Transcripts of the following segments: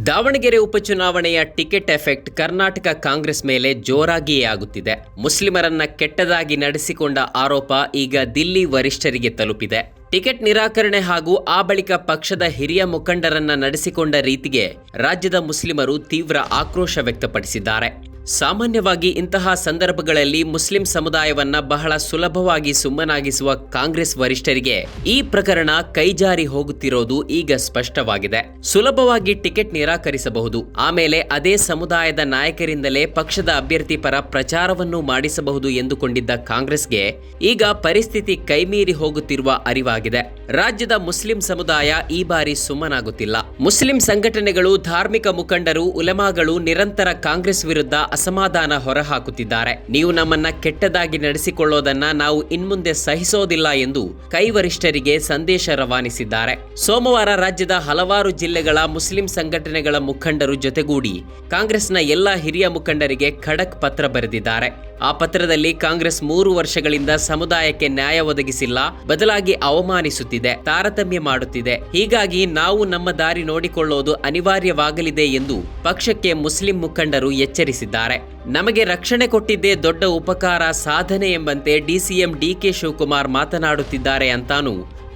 ದಾವಣಗೆರೆ ಉಪಚುನಾವಣೆಯ ticket effect Karnataka Congress ಮೇಲೆ ಜೋರಾಗಿಯೇ ಆಗುತ್ತಿದೆ. ಮುಸ್ಲಿಮರನ್ನ ಕೆಟ್ಟದಾಗಿ ನಡೆಸಿಕೊಂಡ ಆರೋಪ ಈಗ ದಿಲ್ಲಿ ವರಿಷ್ಠರಿಗೆ ತಲುಪಿದೆ. ಟಿಕೆಟ್ ನಿರಾಕರಣೆ ಹಾಗೂ ಆ ಬಳಿಕ ಪಕ್ಷದ ಹಿರಿಯ ಮುಖಂಡರನ್ನ ನಡೆಸಿಕೊಂಡ ರೀತಿಗೆ ರಾಜ್ಯದ ಮುಸ್ಲಿಮರು ತೀವ್ರ ಆಕ್ರೋಶ ವ್ಯಕ್ತಪಡಿಸಿದ್ದಾರೆ. ಸಾಮಾನ್ಯವಾಗಿ ಇಂತಹ ಸಂದರ್ಭಗಳಲ್ಲಿ ಮುಸ್ಲಿಂ ಸಮುದಾಯವನ್ನ ಬಹಳ ಸುಲಭವಾಗಿ ಸುಮ್ಮನಾಗಿಸುವ ಕಾಂಗ್ರೆಸ್ ವರಿಷ್ಠರಿಗೆ ಈ ಪ್ರಕರಣ ಕೈಜಾರಿ ಹೋಗುತ್ತಿರೋದು ಈಗ ಸ್ಪಷ್ಟವಾಗಿದೆ. ಸುಲಭವಾಗಿ ಟಿಕೆಟ್ ನಿರಾಕರಿಸಬಹುದು, ಆಮೇಲೆ ಅದೇ ಸಮುದಾಯದ ನಾಯಕರಿಂದಲೇ ಪಕ್ಷದ ಅಭ್ಯರ್ಥಿ ಪರ ಪ್ರಚಾರವನ್ನು ಮಾಡಿಸಬಹುದು ಎಂದುಕೊಂಡಿದ್ದ ಕಾಂಗ್ರೆಸ್ಗೆ ಈಗ ಪರಿಸ್ಥಿತಿ ಕೈಮೀರಿ ಹೋಗುತ್ತಿರುವ ಅರಿವಾಗಿದೆ. ರಾಜ್ಯದ ಮುಸ್ಲಿಂ ಸಮುದಾಯ ಈ ಬಾರಿ ಸುಮ್ಮನಾಗುತ್ತಿಲ್ಲ. ಮುಸ್ಲಿಂ ಸಂಘಟನೆಗಳು, ಧಾರ್ಮಿಕ ಮುಖಂಡರು, ಉಲಮಾಗಳು ನಿರಂತರ ಕಾಂಗ್ರೆಸ್ ವಿರುದ್ಧ ಅಸಮಾಧಾನ ಹೊರಹಾಕುತ್ತಿದ್ದಾರೆ. ನೀವು ನಮ್ಮನ್ನ ಕೆಟ್ಟದಾಗಿ ನಡೆಸಿಕೊಳ್ಳೋದನ್ನ ನಾವು ಇನ್ಮುಂದೆ ಸಹಿಸೋದಿಲ್ಲ ಎಂದು ಕೈವರಿಷ್ಠರಿಗೆ ಸಂದೇಶ ರವಾನಿಸಿದ್ದಾರೆ. ಸೋಮವಾರ ರಾಜ್ಯದ ಹಲವಾರು ಜಿಲ್ಲೆಗಳ ಮುಸ್ಲಿಂ ಸಂಘಟನೆಗಳ ಮುಖಂಡರು ಜೊತೆಗೂಡಿ ಕಾಂಗ್ರೆಸ್ನ ಎಲ್ಲ ಹಿರಿಯ ಮುಖಂಡರಿಗೆ ಖಡಕ್ ಪತ್ರ ಬರೆದಿದ್ದಾರೆ. ಆ ಪತ್ರದಲ್ಲಿ ಕಾಂಗ್ರೆಸ್ 3 ವರ್ಷಗಳಿಂದ ಸಮುದಾಯಕ್ಕೆ ನ್ಯಾಯ ಒದಗಿಸಿಲ್ಲ, ಬದಲಾಗಿ ಅವಮಾನಿಸುತ್ತಿದೆ, ತಾರತಮ್ಯ ಮಾಡುತ್ತಿದೆ. ಹೀಗಾಗಿ ನಾವು ನಮ್ಮ ದಾರಿ ನೋಡಿಕೊಳ್ಳೋದು ಅನಿವಾರ್ಯವಾಗಲಿದೆ ಎಂದು ಪಕ್ಷಕ್ಕೆ ಮುಸ್ಲಿಂ ಮುಖಂಡರು ಎಚ್ಚರಿಸಿದ್ದಾರೆ. ನಮಗೆ ರಕ್ಷಣೆ ಕೊಟ್ಟಿದ್ದೇ ದೊಡ್ಡ ಉಪಕಾರ, ಸಾಧನೆ ಎಂಬಂತೆ ಡಿಸಿಎಂ ಡಿಕೆ ಶಿವಕುಮಾರ್ ಮಾತನಾಡುತ್ತಿದ್ದಾರೆ ಅಂತಾನೂ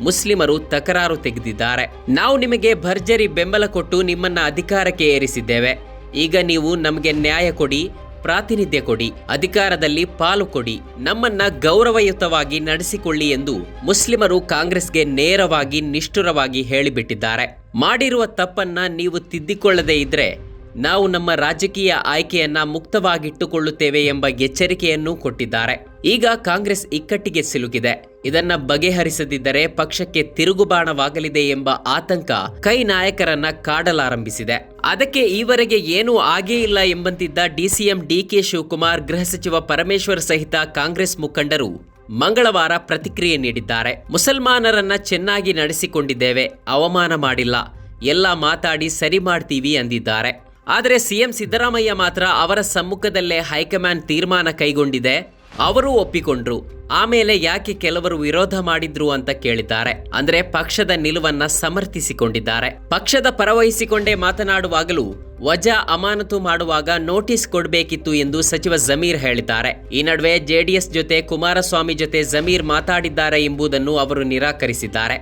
ಮುಸ್ಲಿಮರು ತಕರಾರು ತೆಗೆದಿದ್ದಾರೆ. ನಾವು ನಿಮಗೆ ಭರ್ಜರಿ ಬೆಂಬಲ ಕೊಟ್ಟು ನಿಮ್ಮನ್ನ ಅಧಿಕಾರಕ್ಕೆ ಏರಿಸಿದ್ದೇವೆ. ಈಗ ನೀವು ನಮಗೆ ನ್ಯಾಯ ಕೊಡಿ, ಪ್ರಾತಿನಿಧ್ಯ ಕೊಡಿ, ಅಧಿಕಾರದಲ್ಲಿ ಪಾಲು ಕೊಡಿ, ನಮ್ಮನ್ನ ಗೌರವಯುತವಾಗಿ ನಡೆಸಿಕೊಳ್ಳಿ ಎಂದು ಮುಸ್ಲಿಮರು ಕಾಂಗ್ರೆಸ್ಗೆ ನೇರವಾಗಿ ನಿಷ್ಠುರವಾಗಿ ಹೇಳಿಬಿಟ್ಟಿದ್ದಾರೆ. ಮಾಡಿರುವ ತಪ್ಪನ್ನ ನೀವು ತಿದ್ದಿಕೊಳ್ಳದೇ ಇದ್ರೆ ನಾವು ನಮ್ಮ ರಾಜಕೀಯ ಆಯ್ಕೆಯನ್ನ ಮುಕ್ತವಾಗಿಟ್ಟುಕೊಳ್ಳುತ್ತೇವೆ ಎಂಬ ಎಚ್ಚರಿಕೆಯನ್ನೂ ಕೊಟ್ಟಿದ್ದಾರೆ. ಈಗ ಕಾಂಗ್ರೆಸ್ ಇಕ್ಕಟ್ಟಿಗೆ ಸಿಲುಕಿದೆ. ಇದನ್ನ ಬಗೆಹರಿಸದಿದ್ದರೆ ಪಕ್ಷಕ್ಕೆ ತಿರುಗುಬಾಣವಾಗಲಿದೆ ಎಂಬ ಆತಂಕ ಕೈ ನಾಯಕರನ್ನ ಕಾಡಲಾರಂಭಿಸಿದೆ. ಅದಕ್ಕೆ ಈವರೆಗೆ ಏನೂ ಆಗೇ ಇಲ್ಲ ಎಂಬಂತಿದ್ದ ಡಿಸಿಎಂ ಡಿಕೆ ಶಿವಕುಮಾರ್, ಗೃಹ ಸಚಿವ ಪರಮೇಶ್ವರ್ ಸಹಿತ ಕಾಂಗ್ರೆಸ್ ಮುಖಂಡರು ಮಂಗಳವಾರ ಪ್ರತಿಕ್ರಿಯೆ ನೀಡಿದ್ದಾರೆ. ಮುಸಲ್ಮಾನರನ್ನ ಚೆನ್ನಾಗಿ ನಡೆಸಿಕೊಂಡಿದ್ದೇವೆ, ಅವಮಾನ ಮಾಡಿಲ್ಲ, ಎಲ್ಲ ಮಾತಾಡಿ ಸರಿ ಮಾಡ್ತೀವಿ ಅಂದಿದ್ದಾರೆ. ಆದರೆ ಸಿಎಂ ಸಿದ್ದರಾಮಯ್ಯ ಮಾತ್ರ ಅವರ ಸಮ್ಮುಖದಲ್ಲೇ ಹೈಕಮಾಂಡ್ ತೀರ್ಮಾನ ಕೈಗೊಂಡಿದೆ, ಅವರು ಒಪ್ಪಿಕೊಂಡ್ರು, ಆಮೇಲೆ ಯಾಕೆ ಕೆಲವರು ವಿರೋಧ ಮಾಡಿದ್ರು ಅಂತ ಕೇಳಿದ್ದಾರೆ. ಅಂದ್ರೆ ಪಕ್ಷದ ನಿಲುವನ್ನ ಸಮರ್ಥಿಸಿಕೊಂಡಿದ್ದಾರೆ. ಪಕ್ಷದ ಪರವಹಿಸಿಕೊಂಡೇ ಮಾತನಾಡುವಾಗಲೂ ವಜಾ ಅಮಾನತು ಮಾಡುವಾಗ ನೋಟಿಸ್ ಕೊಡಬೇಕಿತ್ತು ಎಂದು ಸಚಿವ ಜಮೀರ್ ಹೇಳಿದ್ದಾರೆ. ಈ ನಡುವೆ ಜೆಡಿಎಸ್ ಜೊತೆ ಕುಮಾರಸ್ವಾಮಿ ಜೊತೆ ಜಮೀರ್ ಮಾತಾಡಿದ್ದಾರೆ ಎಂಬುದನ್ನು ಅವರು ನಿರಾಕರಿಸಿದ್ದಾರೆ.